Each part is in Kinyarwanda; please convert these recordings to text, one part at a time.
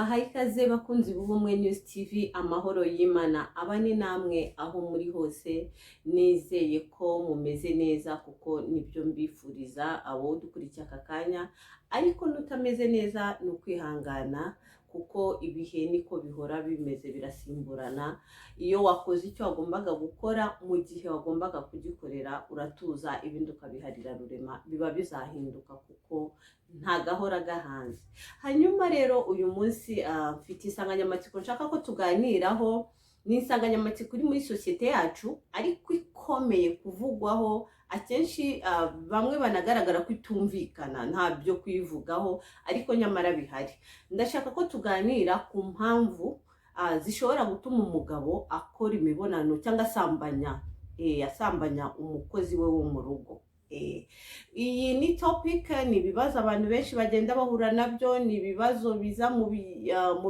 Mbahaye ikaze bakunzi b'Ubumwe News TV, amahoro y'Imana abane namwe aho muri hose. Nizeye ko mumeze neza kuko nibyo mbifuriza abo dukurikira aka kanya, ariko nutameze neza no kwihangana kuko ibihe niko bihora bimeze, birasimburana. Iyo wakoze icyo wagombaga gukora mu gihe wagombaga kugikorera, uratuza ibindi ukabiharira rurema, biba bizahinduka kuko nta gahora gahanze. Hanyuma rero uyu munsi mfite insanganyamatsiko nshaka ko tuganiraho. Ni insanganyamatsiko iri muri sosiyete yacu ariko ikomeye kuvugwaho, akenshi bamwe banagaragara ko itumvikana, nta byo kwivugaho ariko nyamara bihari. Ndashaka ko tuganira ku mpamvu zishobora gutuma umugabo akora imibonano cyangwa asambanya umukozi we wo mu rugo. Iyi ni topic, ni ibibazo abantu benshi bagenda bahura nabyo, ni ibibazo biza mu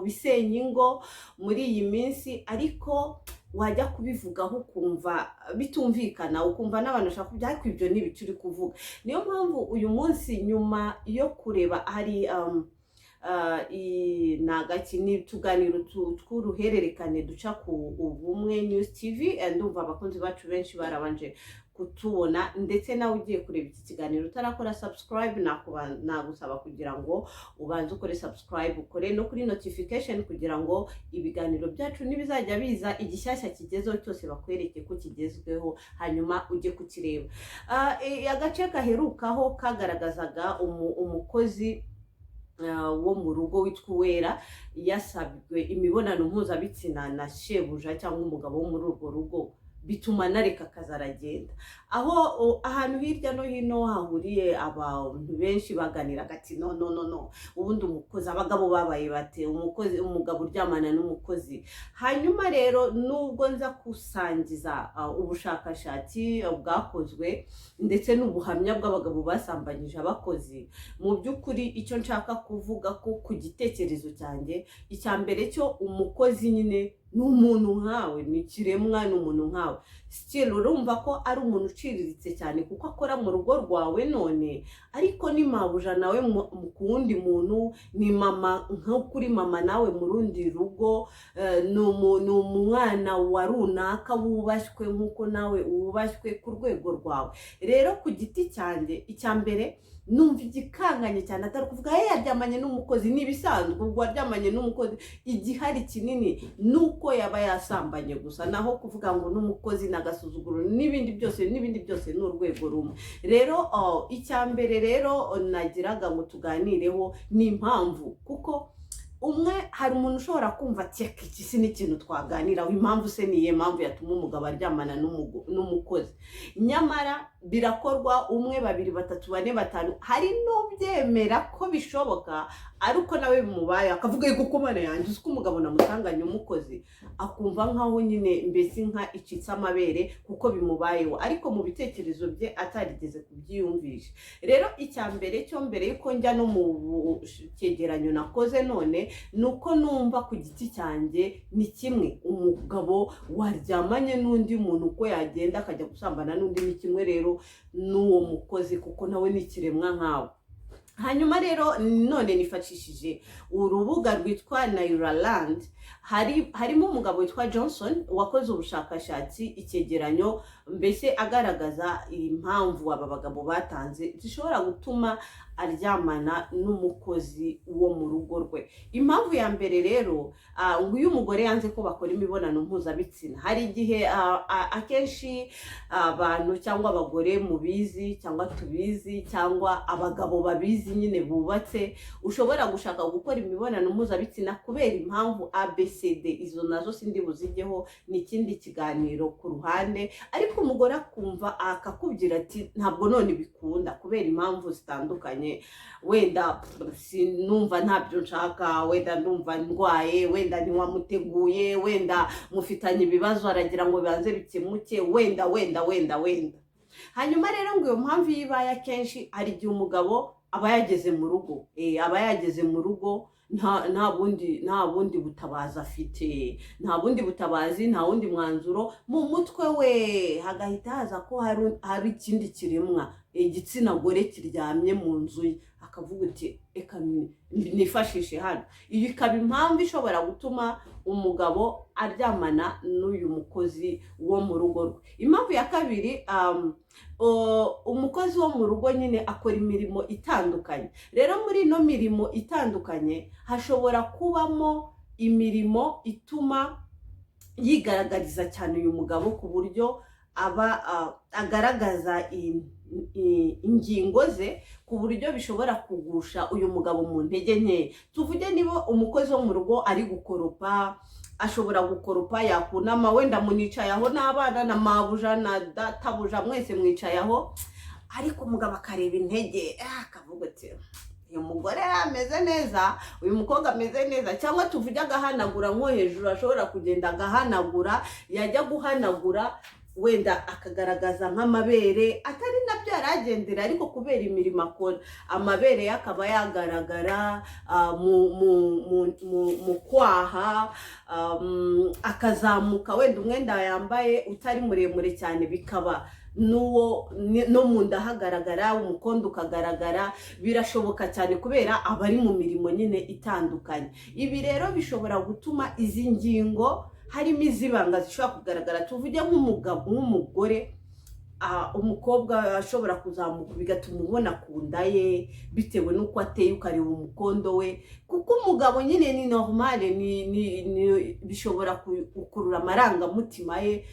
bisenya ingo muri iyi minsi, ariko wajya kubivugaho ukumva bitumvikana, ukumva n'abantu bashaka kujya ariko ibyo ni ibicuri kuvuga. Niyo mpamvu uyu munsi nyuma yo kureba hari ni tuganiro tw'uruhererekane duca ku Ubumwe News TV, ndumva abakunzi bacu benshi barabanje kutubona, ndetse nawe ugiye kureba iki kiganiro utarakora subscribe, nagusaba kugira ngo ubanze ukore subscribe, ukore no kuri notification kugira ngo ibiganiro byacu nibizajya biza igishyashya kigezeho cyose bakwereke ko kigezweho, hanyuma ujye kukireba. Agace gaherukaho kagaragazaga umukozi wo mu rugo witwa Uwera yasabwe imibonano mpuzabitsina na shebuja cyangwa umugabo wo muri urwo rugo, bituma nareka akazi aragenda. Aho ahantu hirya no hino hahuriye abantu benshi baganira ati no ubundi umukozi, abagabo babaye bate, umugabo uryamana n'umukozi. Hanyuma rero nubwo nza kusangiza ubushakashatsi bwakozwe ndetse n'ubuhamya bw'abagabo basambanyije abakozi, mu by'ukuri icyo nshaka kuvuga ko ku gitekerezo cyanjye, icya mbere cyo umukozi nyine ni umuntu nkawe, ni kiremwa, ni umuntu nkawe. Still urumva ko ari umuntu uciriritse cyane kuko akora mu rugo rwawe none, ariko ni mabuja nawe ku wundi muntu, ni mama nko kuri mama nawe mu rundi rugo, ni umwana wa runaka wubashywe nk'uko nawe wubashywe ku rwego rwawe. Rero ku giti cyanjye, icya mbere numva igikanganye cyane atari kuvuga yaryamanye n'umukozi, nibisanzwe ubwo waryamanye n'umukozi, igihari kinini nuko yaba yasambanye gusa, naho kuvuga ngo n'umukozi nagasuzuguro n'ibindi byose ni urwego rumwe. Rero icya mbere rero nagiraga ngo tuganireho ni impamvu, kuko umwe hari umuntu ushobora kumva ati iki si n'ikintu twaganiraho, impamvu se niye mpamvu yatuma umugabo aryamana n'umukozi. Nyamara birakorwa, umwe, babiri, batatu, bane, batanu, hari n'ubyemera ko bishoboka, ariko nawe bimubaye akavuga yuko kumana yanjye uko umugabo namutanganye umukozi, akumva nkaho nyine mbese nka icitse amabere kuko bimubayeho, ariko mu bitekerezo bye atarigeze kubyiyumvisha. Rero icya mbere cyo, mbere yuko njya no mu cyegeranyo nakoze none, nuko numva ku giti cyanjye ni kimwe, umugabo waryamanye n'undi muntu uko yagenda akajya gusambana n'undi ni kimwe rero n'uwo mukozi, kuko nawe ni kiremwa nkawe. Hanyuma rero none nifashishije urubuga rwitwa Nairaland, harimo umugabo witwa Johnson wakoze ubushakashatsi, icyegeranyo mbese agaragaza impamvu aba bagabo batanze zishobora gutuma aryamana n'umukozi wo mu rugo rwe. Impamvu ya mbere rero, uyu mugore yanze ko bakora imibonano mpuzabitsina. Hari igihe akenshi abantu cyangwa abagore mubizi cyangwa tubizi cyangwa abagabo babizi nyine bubatse, ushobora gushaka gukora imibonano mpuzabitsina kubera impamvu ABCD, izo nazo sindi buzigeho, ni ikindi kiganiro ku ruhande, ariko umugore akumva akakubwira ati ntabwo none bikunda kubera impamvu zitandukanye. Wenda sinumva ntabyo nshaka, wenda ndumva ndwaye, wenda ntiwamuteguye, wenda mufitanye ibibazo aragira ngo bibanze bikemuke, wenda. Hanyuma rero ngo iyo mpamvu yibaye akenshi hari igihe umugabo aba yageze mu rugo, nta bundi butabazi afite, nta bundi butabazi, nta wundi mwanzuro. Mu mutwe we hagahita haza ko hari ikindi kiremwa, igitsina gore kiryamye mu nzu ye, akavuga uti eka nifashishe hano. Iyo ikaba impamvu ishobora gutuma umugabo aryamana n'uyu mukozi wo mu rugo rwe. Impamvu ya kabiri, umukozi wo mu rugo nyine akora imirimo itandukanye. Rero muri ino mirimo itandukanye hashobora kubamo imirimo ituma yigaragariza cyane uyu mugabo, ku buryo aba agaragaza ingingo ze, ku buryo bishobora kugusha uyu mugabo mu ntege nke. Tuvuge niba umukozi wo mu rugo ari gukoropa, ashobora gukoropa, yakunama, wenda municaye aho n'abana na mabuja na databuja mwese mwicaye aho, ariko umugabo akareba intege, akavuga ati uyu mugore ameze neza, uyu mukobwa ameze neza. Cyangwa tuvuge agahanagura nko hejuru, ashobora kugenda agahanagura, yajya guhanagura wenda akagaragaza nk'amabere atari nabyo yaragendera, ariko kubera imirimo akora amabere yakaba yagaragara mu kwaha, akazamuka, wenda umwenda yambaye utari muremure cyane bikaba no mu nda hagaragara, umukondo ukagaragara. Birashoboka cyane kubera aba ari mu mirimo nyine itandukanye. Ibi rero bishobora gutuma izi ngingo harimo izibanga zishobora kugaragara. Tuvuge nk'umugore, umukobwa ashobora kuzamuka bigatuma ubona ku nda ye bitewe n'uko ateye, ukareba umukondo we, kuko umugabo nyine ni normal, bishobora gukurura amarangamutima ye,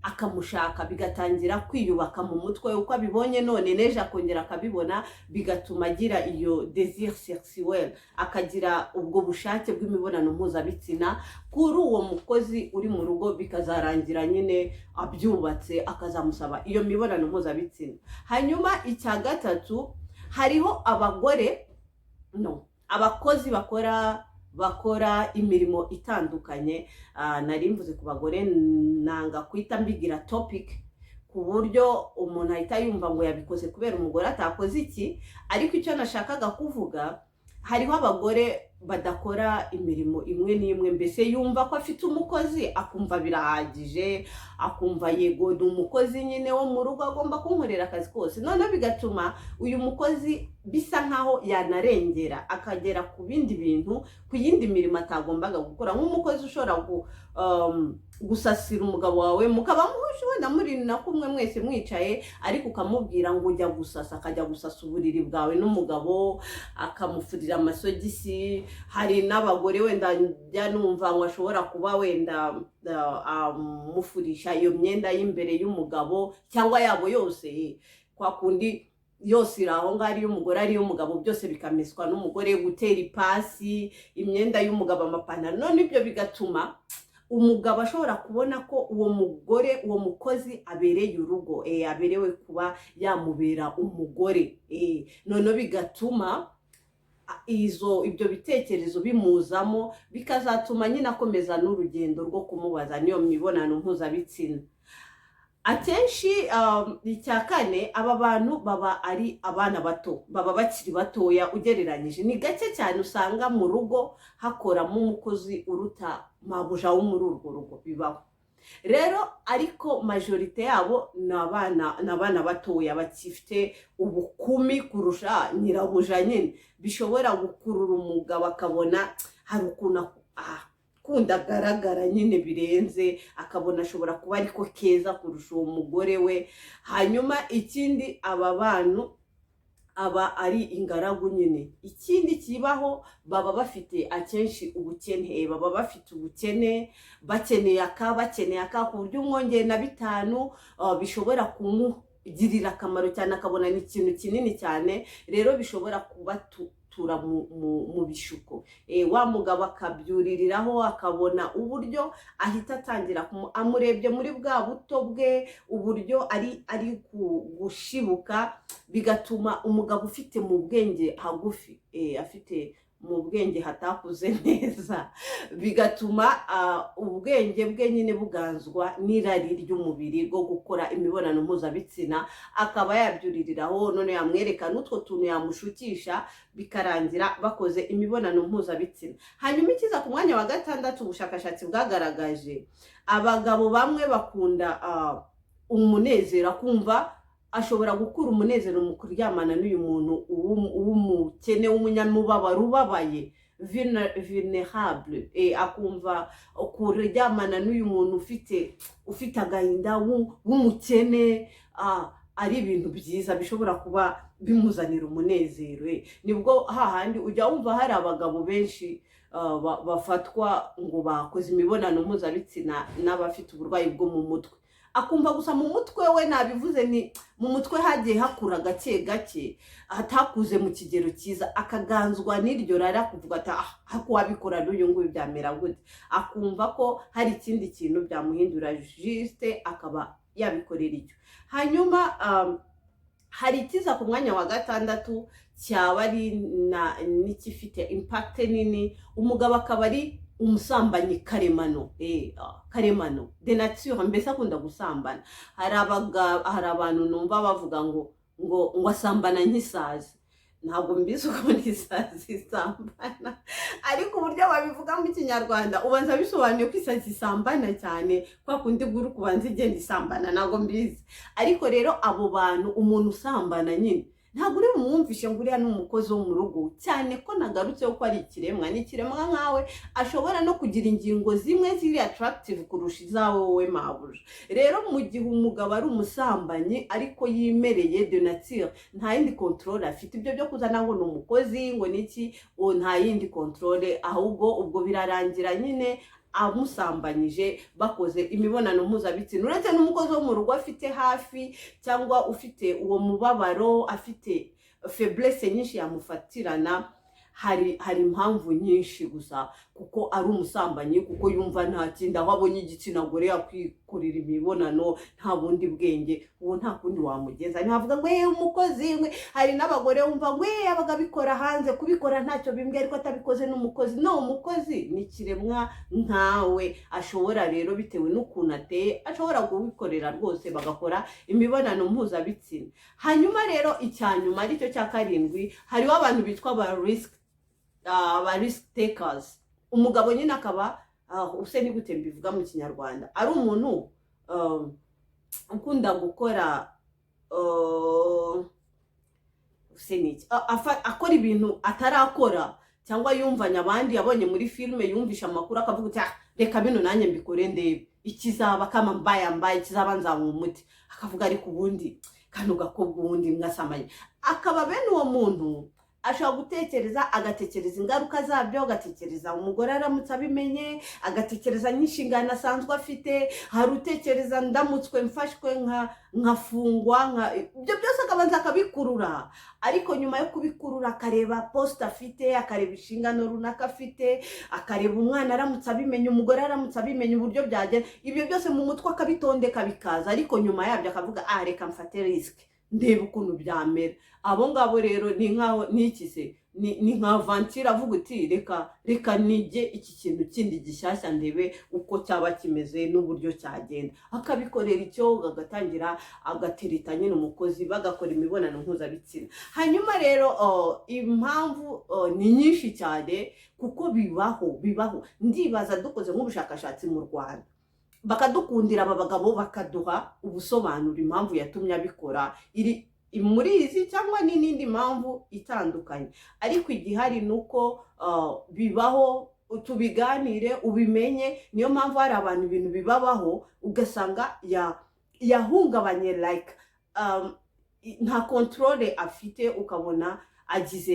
akamushaka, bigatangira kwiyubaka mu mutwe uko abibonye none neje akongera akabibona, bigatuma agira iyo désir sexuel, akagira ubwo bushake bw'imibonano mpuzabitsina kuri uwo mukozi uri mu rugo, bikazarangira nyine abyubatse, akazamusaba iyo mibonano mpuzabitsina. Hanyuma icya gatatu, hariho abakozi bakora imirimo itandukanye. Nari mvuze ku bagore, nanga kwita mbigira topic, ku buryo umuntu ahita yumva ngo yabikoze kubera umugore atakoze iki. Ariko icyo nashakaga kuvuga, hariho abagore badakora imirimo imwe n'imwe, mbese yumva ko afite umukozi akumva birahagije, akumva yego ni umukozi nyine wo mu rugo agomba kunkorera akazi kose. None bigatuma uyu mukozi bisa nkaho yanarengera akagera ku bindi bintu, ku yindi mirimo atagombaga gukora. Nk'umukozi ushobora gusasira umugabo wawe, mukaba wenda muri na kumwe mwese mwicaye, ariko ukamubwira ngo ujya gusasa, akajya gusasa uburiri bwawe n'umugabo, akamufurira amasogisi. Hari n'abagore wenda njya numva ngo ashobora kuba wenda mufurisha iyo myenda y'imbere y'umugabo cyangwa yabo yose, kwa kundi yose iraho ngaho, ari y'umugore ari y'umugabo, byose bikameswa n'umugore, gutera ipasi imyenda y'umugabo, amapantaro. None ibyo bigatuma umugabo ashobora kubona ko uwo mugore, uwo mukozi abereye urugo, aberewe kuba yamubera umugore. None bigatuma ibyo bitekerezo bimuzamo, bikazatuma nyine akomeza n'urugendo rwo kumubaza niyo mibonano mpuzabitsina. Akenshi icya kane, aba bantu baba ari abana bato, baba bakiri batoya ugereranyije. Ni gake cyane usanga mu rugo hakoramo umukozi uruta mabuja wo muri urwo rugo, bibaho. Rero ariko majorite yabo ni abana batoya bakifite ubukumi kurusha nyirabuja nyine, bishobora gukurura umugabo akabona hari ukuntu kunda agaragara nyine birenze, akabona ashobora kuba ariko keza kurusha uwo mugore we. Hanyuma ikindi, aba bantu aba ari ingaragu nyine. Ikindi kibaho, baba bafite akenshi ubukene, baba bafite ubukene, bakeneye aka ku buryo umwongeye na 5 bishobora kumugirira akamaro cyane, akabona ni ikintu kinini cyane. Rero bishobora kubatura mu bishuko, wa mugabo akabyuririraho, akabona uburyo ahita atangira amurebye muri bwa buto bwe, uburyo ari gushibuka, bigatuma umugabo ufite mu bwenge hagufi, afite mu bwenge hatakuze neza, bigatuma ubwenge bwe nyine buganzwa n'irari ry'umubiri bwo gukora imibonano mpuzabitsina, akaba yabyuririraho none yamwereka n'utwo tuntu yamushukisha bikarangira bakoze imibonano mpuzabitsina. Hanyuma ikiza ku mwanya wa gatandatu, ubushakashatsi bwagaragaje abagabo bamwe bakunda umunezero, akumva ashobora gukura umunezero mu kuryamana n'uyu muntu w'umukene w'umunyamubabaro ubabaye, vulnerable, akumva kuryamana n'uyu muntu ufite agahinda w'umukene ari ibintu byiza bishobora kuba bimuzanira umunezero. Nibwo hahandi ujya wumva hari abagabo benshi bafatwa ngo bakoze imibonano mpuzabitsina n'abafite uburwayi bwo mu mutwe, akumva gusa mu mutwe we nabivuze ni mu mutwe hagiye hakura gake gake, atakuze mu kigero cyiza, akaganzwa n'iryo rara kuvuga ati hako wabikora n'uyu nguyu byamera gute, akumva ko hari ikindi kintu byamuhindura juste akaba yabikorera icyo. Hanyuma hari ikiza ku mwanya wa gatandatu cyaba ari n'ikifite impact nini, umugabo akaba ari umusambanyi karemano, karemano de nature, mbese akunda gusambana. Hari abantu numva bavuga ngo asambana nk'isazi. Ntabwo mbizi uko isazi isambana, ariko uburyo babivuga mu Kinyarwanda ubanza bisobanuye ko isazi isambana cyane, kwa kundi guru kubanza igenda isambana, ntabwo mbizi. Ariko rero abo bantu, umuntu usambana nyine ntabwo uri bumwumvishe ngo uriya n'umukozi wo mu rugo, cyane ko nagarutse ko ari ikiremwa, n'ikiremwa nkawe ashobora no kugira ingingo zimwe ziri attractive kurusha izawe wowe mabuja. Rero mu gihe umugabo ari umusambanyi ariko yimereye de nature, nta yindi control afite, ibyo byo kuzana ngo ni umukozi ngo niki, nta yindi control, ahubwo ubwo birarangira nyine amusambanyije bakoze imibonano mpuzabitsina. Uretse n'umukozi wo mu rugo afite hafi cyangwa ufite uwo mubabaro, afite faiblesse nyinshi yamufatirana, hari impamvu nyinshi gusa kuko ari umusambanyi, kuko yumva nta kindi, aho abonye igitsina gore yakwikorera imibonano nta bundi bwenge, uwo nta kundi wamugeza. Ntibavuga ngo umukozi, hari n'abagore wumva ngo abaga bikora hanze, kubikora ntacyo bimbwe ariko atabikoze n'umukozi. No, umukozi ni kiremwa nkawe, ashobora rero bitewe n'ukuntu ateye ashobora kubikorera rwose, bagakora imibonano mpuzabitsina. Hanyuma rero icyanyuma aricyo cya karindwi, hariho abantu bitwa ba risk takers. Umugabo nyine akaba use ni gute mbivuga mu Kinyarwanda, ari umuntu ukunda gukora akora ibintu atarakora, cyangwa yumvanya abandi, yabonye muri filime, yumvisha amakuru akavuga ati reka bino nanjye mbikore ndebe ikizaba, kama mbaye ikizaba nzanywa umuti, akavuga ariko ubundi kano gakobwa ubundi mwasamanye. Akaba bene uwo muntu ashobora gutekereza, agatekereza ingaruka zabyo, agatekereza umugore aramutse abimenye, agatekereza n'inshingano asanzwe afite, hari utekereza ndamutswe mfashwe nkafungwa, ibyo byose akabanza akabikurura. Ariko nyuma yo kubikurura akareba post afite, akareba inshingano runaka afite, akareba umwana aramutse abimenye, umugore aramutse abimenye, uburyo byagenda, ibyo byose mu mutwe akabitondeka bikaza. Ariko nyuma yabyo akavuga reka mfate risk ndebe ukuntu byamera. Abo ngabo rero ni nkaho nikize ni nka aventure, avuga uti reka nige iki kintu kindi gishyashya ndebe uko cyaba kimeze n'uburyo cyagenda, akabikorera icyo, agatangira agatereta nyine umukozi, bagakora imibonano mpuzabitsina. Hanyuma rero impamvu ni nyinshi cyane kuko bibaho. Ndibaza dukoze nk'ubushakashatsi mu Rwanda bakadukundira aba bagabo, bakaduha ubusobanuro impamvu yatumye abikora, iri muri izi cyangwa n'indi mpamvu itandukanye. Ariko igihari nuko bibaho, tubiganire ubimenye. Niyo mpamvu hari abantu ibintu bibabaho ugasanga yahungabanye, like nta controle afite, ukabona agize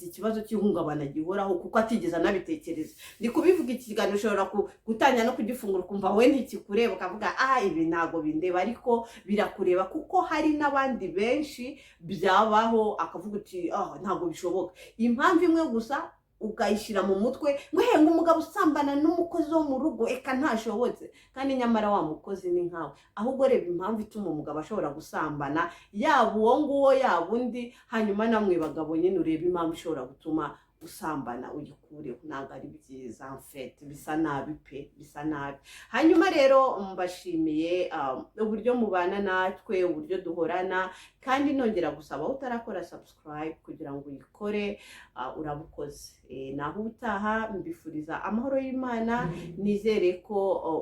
ikibazo cy'ihungabana gihoraho kuko atigeze anabitekereza. Ndi kubivuga iki kiganiro ushobora gutanya no kugifungura ukumva we ntikikureba, ukavuga ibi ntago bindeba, ariko birakureba kuko hari n'abandi benshi byabaho, akavuga uti ntago bishoboka. Impamvu imwe gusa ukayishyira mu mutwe ngo umugabo usambana n'umukozi wo mu rugo, eka ntashobotse, kandi nyamara wa mukozi ni nkawe. Ahubwo reba impamvu ituma umugabo ashobora gusambana, yaba uwo nguwo yaba undi. Hanyuma namwe bagabo nyine ureba impamvu ishobora gutuma usambana uyikureho, ntabwo ari byiza mfete, bisa nabi pe, bisa nabi. Hanyuma rero mbashimiye uburyo mubana natwe, uburyo duhorana, kandi nongera gusaba utarakora subscribe kugira ngo uyikore, urabukoze. Naho ubutaha mbifuriza amahoro y'Imana, nizere ko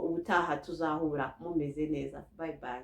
ubutaha tuzahura mumeze neza. Bye bye.